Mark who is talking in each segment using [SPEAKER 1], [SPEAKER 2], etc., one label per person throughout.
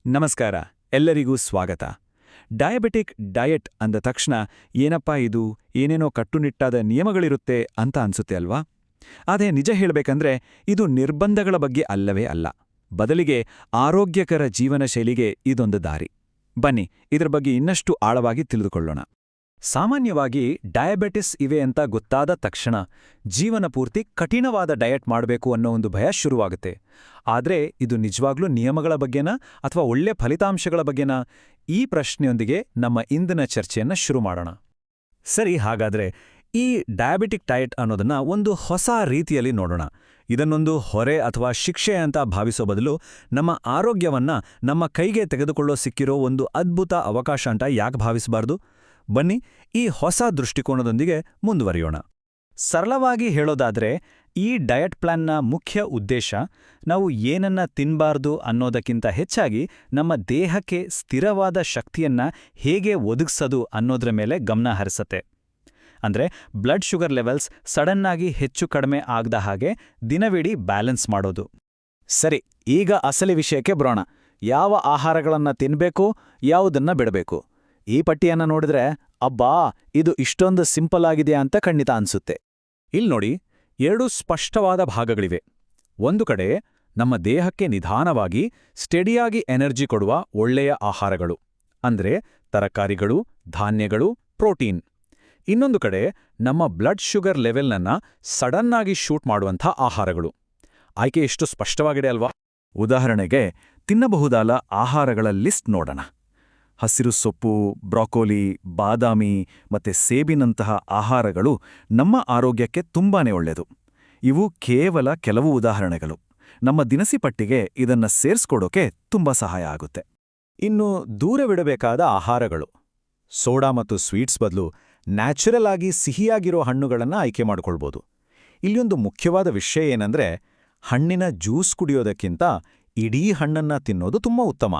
[SPEAKER 1] ನಮಸ್ಕಾರ, ಎಲ್ಲರಿಗೂ ಸ್ವಾಗತ. ಡಯಾಬೆಟಿಕ್ ಡಯಟ್ ಅಂದ ತಕ್ಷಣ ಏನಪ್ಪಾ ಇದು, ಏನೇನೋ ಕಟ್ಟುನಿಟ್ಟಾದ ನಿಯಮಗಳಿರುತ್ತೆ ಅಂತ ಅನ್ಸುತ್ತೆ ಅಲ್ವಾ? ಆದರೆ ನಿಜ ಹೇಳಬೇಕಂದ್ರೆ ಇದು ನಿರ್ಬಂಧಗಳ ಬಗ್ಗೆ ಅಲ್ಲವೇ ಅಲ್ಲ. ಬದಲಿಗೆ ಆರೋಗ್ಯಕರ ಜೀವನ ಶೈಲಿಗೆ ಇದೊಂದು ದಾರಿ. ಬನ್ನಿ ಇದರ ಬಗ್ಗೆ ಇನ್ನಷ್ಟು ಆಳವಾಗಿ ತಿಳಿದುಕೊಳ್ಳೋಣ. ಸಾಮಾನ್ಯವಾಗಿ ಡಯಾಬೆಟಿಸ್ ಇವೆ ಅಂತ ಗೊತ್ತಾದ ತಕ್ಷಣ ಜೀವನ ಪೂರ್ತಿ ಕಠಿಣವಾದ ಡಯಟ್ ಮಾಡಬೇಕು ಅನ್ನೋ ಒಂದು ಭಯ ಶುರುವಾಗುತ್ತೆ. ಆದರೆ ಇದು ನಿಜವಾಗ್ಲೂ ನಿಯಮಗಳ ಬಗ್ಗೆನಾ ಅಥವಾ ಒಳ್ಳೆ ಫಲಿತಾಂಶಗಳ ಬಗ್ಗೆನಾ? ಈ ಪ್ರಶ್ನೆಯೊಂದಿಗೆ ನಮ್ಮ ಇಂದಿನ ಚರ್ಚೆಯನ್ನ ಶುರು ಮಾಡೋಣ. ಸರಿ, ಹಾಗಾದ್ರೆ ಈ ಡಯಾಬಿಟಿಕ್ ಡಯಟ್ ಅನ್ನೋದನ್ನ ಒಂದು ಹೊಸ ರೀತಿಯಲ್ಲಿ ನೋಡೋಣ. ಇದನ್ನೊಂದು ಹೊರೆ ಅಥವಾ ಶಿಕ್ಷೆ ಅಂತ ಭಾವಿಸೋ ಬದಲು ನಮ್ಮ ಆರೋಗ್ಯವನ್ನ ನಮ್ಮ ಕೈಗೆ ತೆಗೆದುಕೊಳ್ಳೋ ಸಿಕ್ಕಿರೋ ಒಂದು ಅದ್ಭುತ ಅವಕಾಶ ಅಂತ ಯಾಕೆ ಭಾವಿಸಬಾರ್ದು? ಬನ್ನಿ ಈ ಹೊಸ ದೃಷ್ಟಿಕೋನದೊಂದಿಗೆ ಮುಂದುವರಿಯೋಣ. ಸರಳವಾಗಿ ಹೇಳೋದಾದ್ರೆ ಈ ಡಯಟ್ ಪ್ಲಾನ್ನ ಮುಖ್ಯ ಉದ್ದೇಶ ನಾವು ಏನನ್ನ ತಿನ್ಬಾರ್ದು ಅನ್ನೋದಕ್ಕಿಂತ ಹೆಚ್ಚಾಗಿ ನಮ್ಮ ದೇಹಕ್ಕೆ ಸ್ಥಿರವಾದ ಶಕ್ತಿಯನ್ನ ಹೇಗೆ ಒದಗಿಸೋದು ಅನ್ನೋದ್ರ ಮೇಲೆ ಗಮನ ಹರಿಸತ್ತೆ. ಅಂದ್ರೆ ಬ್ಲಡ್ ಶುಗರ್ ಲೆವೆಲ್ಸ್ ಸಡನ್ನಾಗಿ ಹೆಚ್ಚು ಕಡಿಮೆ ಆಗದ ಹಾಗೆ ದಿನವಿಡೀ ಬ್ಯಾಲೆನ್ಸ್ ಮಾಡೋದು. ಸರಿ, ಈಗ ಅಸಲಿ ವಿಷಯಕ್ಕೆ ಬರೋಣ. ಯಾವ ಆಹಾರಗಳನ್ನ ತಿನ್ಬೇಕು, ಯಾವುದನ್ನ ಬಿಡಬೇಕು? ಈ ಪಟ್ಟಿಯನ್ನ ನೋಡಿದ್ರೆ ಅಬ್ಬಾ, ಇದು ಇಷ್ಟೊಂದು ಸಿಂಪಲ್ ಆಗಿದೆಯಾ ಅಂತ ಖಂಡಿತ ಅನ್ಸುತ್ತೆ. ಇಲ್ಲಿ ನೋಡಿ, ಎರಡು ಸ್ಪಷ್ಟವಾದ ಭಾಗಗಳಿವೆ. ಒಂದು ಕಡೆ ನಮ್ಮ ದೇಹಕ್ಕೆ ನಿಧಾನವಾಗಿ ಸ್ಟೆಡಿಯಾಗಿ ಎನರ್ಜಿ ಕೊಡುವ ಒಳ್ಳೆಯ ಆಹಾರಗಳು, ಅಂದ್ರೆ ತರಕಾರಿಗಳು, ಧಾನ್ಯಗಳು, ಪ್ರೋಟೀನ್. ಇನ್ನೊಂದು ಕಡೆ ನಮ್ಮ ಬ್ಲಡ್ ಶುಗರ್ ಲೆವೆಲ್ನನ್ನ ಸಡನ್ನಾಗಿ ಶೂಟ್ ಮಾಡುವಂಥ ಆಹಾರಗಳು. ಆಯ್ಕೆ ಎಷ್ಟು ಸ್ಪಷ್ಟವಾಗಿದೆ ಅಲ್ವಾ? ಉದಾಹರಣೆಗೆ ತಿನ್ನಬಹುದಾದ ಆಹಾರಗಳ ಲಿಸ್ಟ್ ನೋಡೋಣ. ಹಸಿರು ಸೊಪ್ಪು, ಬ್ರಾಕೋಲಿ, ಬಾದಾಮಿ ಮತ್ತೆ ಸೇಬಿನಂತಹ ಆಹಾರಗಳು ನಮ್ಮ ಆರೋಗ್ಯಕ್ಕೆ ತುಂಬಾನೇ ಒಳ್ಳೆಯದು. ಇವು ಕೇವಲ ಕೆಲವು ಉದಾಹರಣೆಗಳು. ನಮ್ಮ ದಿನಸಿ ಪಟ್ಟಿಗೆ ಇದನ್ನ ಸೇರಿಸ್ಕೊಡೋಕೆ ತುಂಬಾ ಸಹಾಯ ಆಗುತ್ತೆ. ಇನ್ನು ದೂರವಿಡಬೇಕಾದ ಆಹಾರಗಳು. ಸೋಡಾ ಮತ್ತು ಸ್ವೀಟ್ಸ್ ಬದಲು ನ್ಯಾಚುರಲ್ ಆಗಿ ಸಿಹಿಯಾಗಿರೋ ಹಣ್ಣುಗಳನ್ನ ಆಯ್ಕೆ ಮಾಡ್ಕೊಳ್ಬೋದು. ಇಲ್ಲೊಂದು ಮುಖ್ಯವಾದ ವಿಷಯ ಏನಂದ್ರೆ, ಹಣ್ಣಿನ ಜ್ಯೂಸ್ ಕುಡಿಯೋದಕ್ಕಿಂತ ಇಡೀ ಹಣ್ಣನ್ನ ತಿನ್ನೋದು ತುಂಬಾ ಉತ್ತಮ.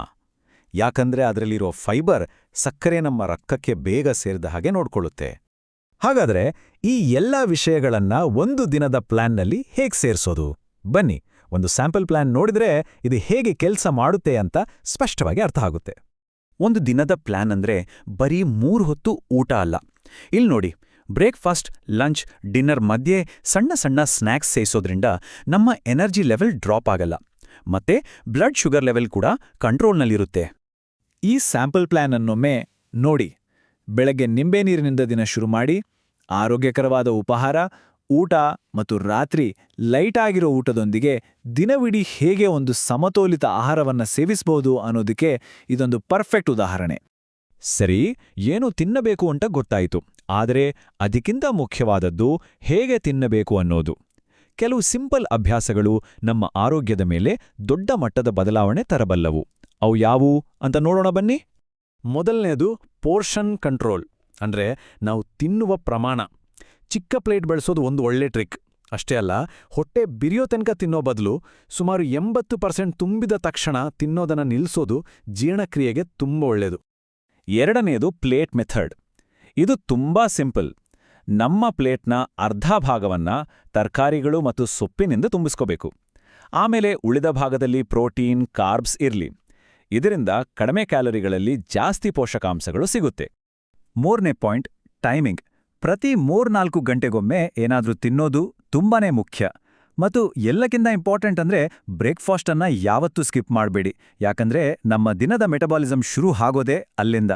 [SPEAKER 1] ಯಾಕಂದ್ರೆ ಅದರಲ್ಲಿರೋ ಫೈಬರ್ ಸಕ್ಕರೆ ನಮ್ಮ ರಕ್ತಕ್ಕೆ ಬೇಗ ಸೇರಿದ ಹಾಗೆ ನೋಡ್ಕೊಳ್ಳುತ್ತೆ. ಹಾಗಾದ್ರೆ ಈ ಎಲ್ಲ ವಿಷಯಗಳನ್ನ ಒಂದು ದಿನದ ಪ್ಲಾನ್ನಲ್ಲಿ ಹೇಗೆ ಸೇರಿಸೋದು? ಬನ್ನಿ ಒಂದು ಸ್ಯಾಂಪಲ್ ಪ್ಲಾನ್ ನೋಡಿದ್ರೆ ಇದು ಹೇಗೆ ಕೆಲಸ ಮಾಡುತ್ತೆ ಅಂತ ಸ್ಪಷ್ಟವಾಗಿ ಅರ್ಥ ಆಗುತ್ತೆ. ಒಂದು ದಿನದ ಪ್ಲಾನ್ ಅಂದ್ರೆ ಬರೀ 3 ಹೊತ್ತು ಊಟ ಅಲ್ಲ. ಇಲ್ಲಿ ನೋಡಿ, ಬ್ರೇಕ್ಫಾಸ್ಟ್, ಲಂಚ್, ಡಿನ್ನರ್ ಮಧ್ಯೆ ಸಣ್ಣ ಸಣ್ಣ ಸ್ನ್ಯಾಕ್ಸ್ ಸೇರಿಸೋದ್ರಿಂದ ನಮ್ಮ ಎನರ್ಜಿ ಲೆವೆಲ್ ಡ್ರಾಪ್ ಆಗಲ್ಲ, ಮತ್ತೆ ಬ್ಲಡ್ ಶುಗರ್ ಲೆವೆಲ್ ಕೂಡ ಕಂಟ್ರೋಲ್ನಲ್ಲಿರುತ್ತೆ. ಈ ಸ್ಯಾಂಪಲ್ ಪ್ಲಾನ್ ಅನ್ನೊಮ್ಮೆ ನೋಡಿ. ಬೆಳಗ್ಗೆ ನಿಂಬೆ ನೀರಿನಿಂದ ದಿನ ಶುರು ಮಾಡಿ, ಆರೋಗ್ಯಕರವಾದ ಉಪಹಾರ, ಊಟ ಮತ್ತು ರಾತ್ರಿ ಲೈಟ್ ಆಗಿರೋ ಊಟದೊಂದಿಗೆ ದಿನವಿಡೀ ಹೇಗೆ ಒಂದು ಸಮತೋಲಿತ ಆಹಾರವನ್ನು ಸೇವಿಸಬಹುದು ಅನ್ನೋದಕ್ಕೆ ಇದೊಂದು ಪರ್ಫೆಕ್ಟ್ ಉದಾಹರಣೆ. ಸರಿ, ಏನು ತಿನ್ನಬೇಕು ಅಂತ ಗೊತ್ತಾಯಿತು. ಆದರೆ ಅದಕ್ಕಿಂತ ಮುಖ್ಯವಾದದ್ದು ಹೇಗೆ ತಿನ್ನಬೇಕು ಅನ್ನೋದು. ಕೆಲವು ಸಿಂಪಲ್ ಅಭ್ಯಾಸಗಳು ನಮ್ಮ ಆರೋಗ್ಯದ ಮೇಲೆ ದೊಡ್ಡ ಮಟ್ಟದ ಬದಲಾವಣೆ ತರಬಲ್ಲವು. ಅವು ಯಾವುವು ಅಂತ ನೋಡೋಣ ಬನ್ನಿ. ಮೊದಲನೇದು ಪೋರ್ಷನ್ ಕಂಟ್ರೋಲ್. ಅಂದ್ರೆ ನಾವು ತಿನ್ನುವ ಪ್ರಮಾಣ. ಚಿಕ್ಕ ಪ್ಲೇಟ್ ಬಳಸೋದು ಒಂದು ಒಳ್ಳೆ ಟ್ರಿಕ್. ಅಷ್ಟೇ ಅಲ್ಲ, ಹೊಟ್ಟೆ ಬಿರಿಯೋ ತನಕ ತಿನ್ನೋ ಬದಲು ಸುಮಾರು 80% ತುಂಬಿದ ತಕ್ಷಣ ತಿನ್ನೋದನ್ನ ನಿಲ್ಲಿಸೋದು ಜೀರ್ಣಕ್ರಿಯೆಗೆ ತುಂಬ ಒಳ್ಳೆಯದು. ಎರಡನೇದು ಪ್ಲೇಟ್ ಮೆಥಡ್. ಇದು ತುಂಬಾ ಸಿಂಪಲ್. ನಮ್ಮ ಪ್ಲೇಟ್ನ ಅರ್ಧ ಭಾಗವನ್ನ ತರಕಾರಿಗಳು ಮತ್ತು ಸೊಪ್ಪಿನಿಂದ ತುಂಬಿಸ್ಕೋಬೇಕು. ಆಮೇಲೆ ಉಳಿದ ಭಾಗದಲ್ಲಿ ಪ್ರೋಟೀನ್, ಕಾರ್ಬ್ಸ್ ಇರ್ಲಿ. ಇದರಿಂದ ಕಡಿಮೆ ಕ್ಯಾಲರಿಗಳಲ್ಲಿ ಜಾಸ್ತಿ ಪೋಷಕಾಂಶಗಳು ಸಿಗುತ್ತೆ. ಮೂರನೇ ಪಾಯಿಂಟ್, ಟೈಮಿಂಗ್. ಪ್ರತಿ 3-4 ಗಂಟೆಗೊಮ್ಮೆ ಏನಾದ್ರೂ ತಿನ್ನೋದು ತುಂಬಾನೇ ಮುಖ್ಯ. ಮತ್ತು ಎಲ್ಲಕ್ಕಿಂತ ಇಂಪಾರ್ಟೆಂಟ್ ಅಂದ್ರೆ ಬ್ರೇಕ್ಫಾಸ್ಟ್ ಅನ್ನ ಯಾವತ್ತೂ ಸ್ಕಿಪ್ ಮಾಡಬೇಡಿ. ಯಾಕಂದ್ರೆ ನಮ್ಮ ದಿನದ ಮೆಟಬಾಲಿಸಮ್ ಶುರು ಆಗೋದೇ ಅಲ್ಲಿಂದ.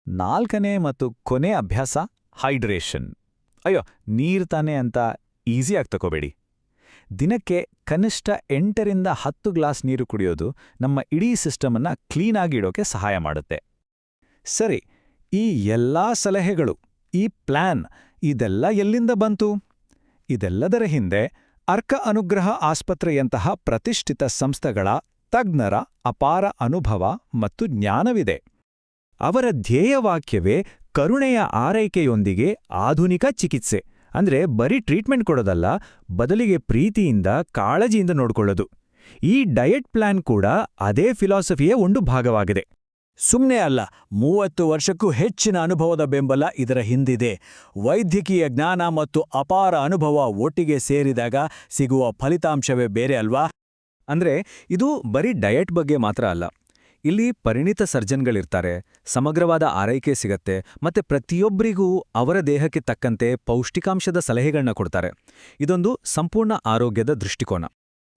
[SPEAKER 1] ನಾಲ್ಕನೇ ಮತ್ತು ಕೊನೆ ಅಭ್ಯಾಸ, ಹೈಡ್ರೇಷನ್. ಅಯ್ಯೋ, ನೀರು ತಾನೆ ಅಂತ ಈಸಿಯಾಗಿ ತಗೋಬೇಡಿ. ದಿನಕ್ಕೆ ಕನಿಷ್ಠ 8-10 ಗ್ಲಾಸ್ ನೀರು ಕುಡಿಯೋದು ನಮ್ಮ ಇಡೀ ಸಿಸ್ಟಮನ್ನ ಕ್ಲೀನಾಗಿ ಇಡೋಕೆ ಸಹಾಯ ಮಾಡುತ್ತೆ. ಸರಿ, ಈ ಎಲ್ಲಾ ಸಲಹೆಗಳು, ಈ ಪ್ಲಾನ್, ಇದೆಲ್ಲ ಎಲ್ಲಿಂದ ಬಂತು? ಇದೆಲ್ಲದರ ಹಿಂದೆ ಅರ್ಕ ಅನುಗ್ರಹ ಆಸ್ಪತ್ರೆಯಂತಹ ಪ್ರತಿಷ್ಠಿತ ಸಂಸ್ಥೆಗಳ ತಜ್ಞರ ಅಪಾರ ಅನುಭವ ಮತ್ತು ಜ್ಞಾನವಿದೆ. ಅವರ ಧ್ಯೇಯವಾಕ್ಯವೇ ಕರುಣೆಯ ಆರೈಕೆಯೊಂದಿಗೆ ಆಧುನಿಕ ಚಿಕಿತ್ಸೆ. ಅಂದ್ರೆ ಬರೀ ಟ್ರೀಟ್ಮೆಂಟ್ ಕೊಡೋದಲ್ಲ, ಬದಲಿಗೆ ಪ್ರೀತಿಯಿಂದ, ಕಾಳಜಿಯಿಂದ ನೋಡ್ಕೊಳ್ಳೋದು. ಈ ಡಯಟ್ ಪ್ಲಾನ್ ಕೂಡ ಅದೇ ಫಿಲಾಸಫಿಯ ಒಂದು ಭಾಗವಾಗಿದೆ. ಸುಮ್ಮನೆ ಅಲ್ಲ, 30 ವರ್ಷಕ್ಕೂ ಹೆಚ್ಚಿನ ಅನುಭವದ ಬೆಂಬಲ ಇದರ ಹಿಂದಿದೆ. ವೈದ್ಯಕೀಯ ಜ್ಞಾನ ಮತ್ತು ಅಪಾರ ಅನುಭವ ಒಟ್ಟಿಗೆ ಸೇರಿದಾಗ ಸಿಗುವ ಫಲಿತಾಂಶವೇ ಬೇರೆ ಅಲ್ವಾ? ಅಂದ್ರೆ ಇದು ಬರೀ ಡಯಟ್ ಬಗ್ಗೆ ಮಾತ್ರ ಅಲ್ಲ,
[SPEAKER 2] ಇಲ್ಲಿ ಪರಿಣಿತ ಸರ್ಜನ್ಗಳಿರ್ತಾರೆ, ಸಮಗ್ರವಾದ ಆರೈಕೆ ಸಿಗತ್ತೆ, ಮತ್ತೆ ಪ್ರತಿಯೊಬ್ಬರಿಗೂ ಅವರ ದೇಹಕ್ಕೆ ತಕ್ಕಂತೆ ಪೌಷ್ಟಿಕಾಂಶದ ಸಲಹೆಗಳನ್ನ ಕೊಡ್ತಾರೆ. ಇದೊಂದು ಸಂಪೂರ್ಣ ಆರೋಗ್ಯದ ದೃಷ್ಟಿಕೋನ.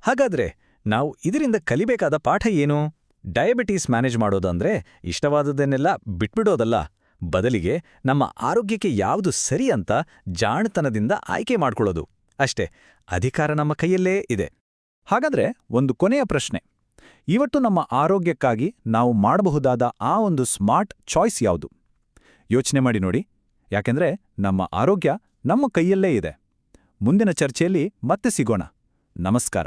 [SPEAKER 2] ಹಾಗಾದ್ರೆ ನಾವು ಇದರಿಂದ ಕಲಿಬೇಕಾದ ಪಾಠ ಏನು? ಡಯಾಬಿಟೀಸ್ ಮ್ಯಾನೇಜ್ ಮಾಡೋದಂದ್ರೆ ಇಷ್ಟವಾದದನ್ನೆಲ್ಲ ಬಿಟ್ಬಿಡೋದಲ್ಲ, ಬದಲಿಗೆ ನಮ್ಮ ಆರೋಗ್ಯಕ್ಕೆ ಯಾವುದು ಸರಿ ಅಂತ ಜಾಣತನದಿಂದ ಆಯ್ಕೆ ಮಾಡ್ಕೊಳ್ಳೋದು ಅಷ್ಟೇ. ಅಧಿಕಾರ ನಮ್ಮ ಕೈಯಲ್ಲೇ ಇದೆ.
[SPEAKER 1] ಹಾಗಾದ್ರೆ ಒಂದು ಕೊನೆಯ ಪ್ರಶ್ನೆ. ಇವತ್ತು ನಮ್ಮ ಆರೋಗ್ಯಕ್ಕಾಗಿ ನಾವು ಮಾಡಬಹುದಾದ ಆ ಒಂದು ಸ್ಮಾರ್ಟ್ ಚಾಯ್ಸ್ ಯಾವುದು? ಯೋಚನೆ ಮಾಡಿ ನೋಡಿ. ಯಾಕೆಂದ್ರೆ ನಮ್ಮ ಆರೋಗ್ಯ ನಮ್ಮ ಕೈಯಲ್ಲೇ ಇದೆ. ಮುಂದಿನ ಚರ್ಚೆಯಲ್ಲಿ ಮತ್ತೆ ಸಿಗೋಣ. ನಮಸ್ಕಾರ.